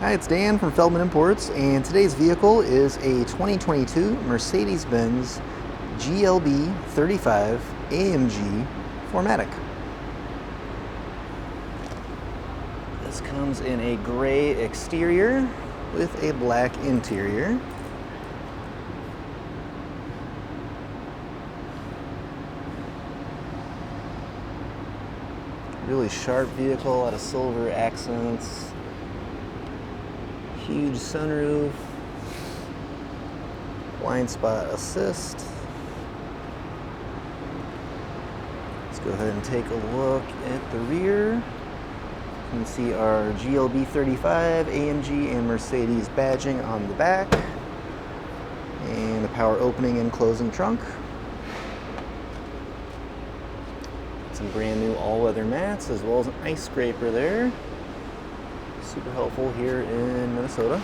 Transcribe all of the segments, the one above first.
Hi, it's Dan from Feldmann Imports, and today's vehicle is a 2022 Mercedes-Benz GLB 35 AMG 4MATIC. This comes in a gray exterior with a black interior. Really sharp vehicle, a lot of silver accents. Huge sunroof, blind spot assist. Let's go ahead and take a look at the rear. You can see our GLB 35, AMG, and Mercedes badging on the back, and the power opening and closing trunk. Some brand new all-weather mats, as well as an ice scraper there. Super helpful here in Minnesota.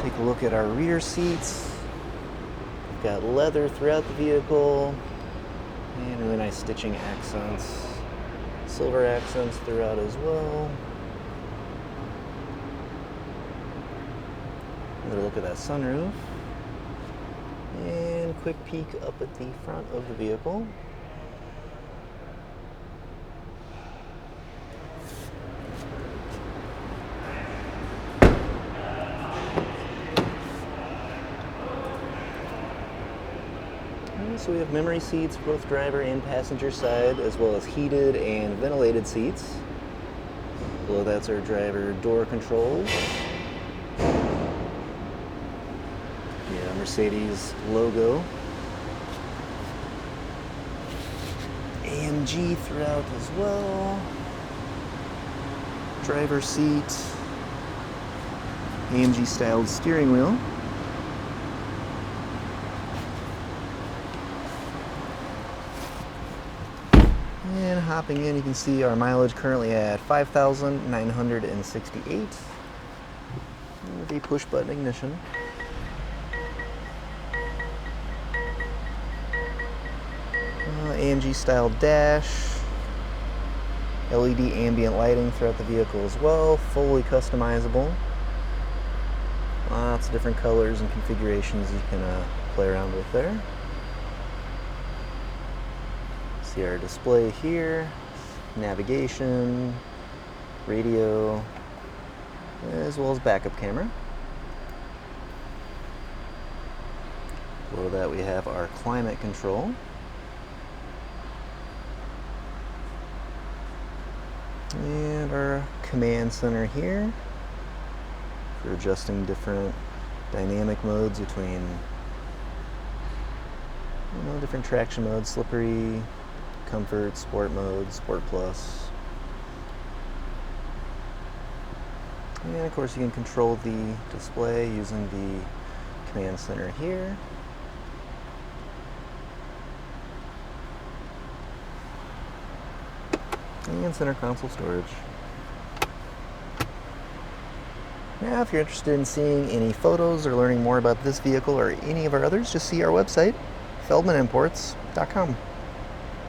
Take a look at our rear seats. We've got leather throughout the vehicle and really nice stitching accents. Silver accents throughout as well. Another look at that sunroof. And quick peek up at the front of the vehicle. So we have memory seats for both driver and passenger side, as well as heated and ventilated seats. Below that's our driver door controls. Yeah, Mercedes logo. AMG throughout as well. Driver seat. AMG styled steering wheel. And hopping in, you can see our mileage currently at 5,968 with a push button ignition. AMG style dash, LED ambient lighting throughout the vehicle as well, fully customizable. Lots of different colors and configurations you can play around with there. See our display here, navigation, radio, as well as backup camera. Below that we have our climate control. And our command center here for adjusting different dynamic modes between different traction modes, slippery, comfort, sport mode, sport plus. And of course you can control the display using the command center here. And center console storage. Now, if you're interested in seeing any photos or learning more about this vehicle or any of our others, just see our website, feldmanimports.com.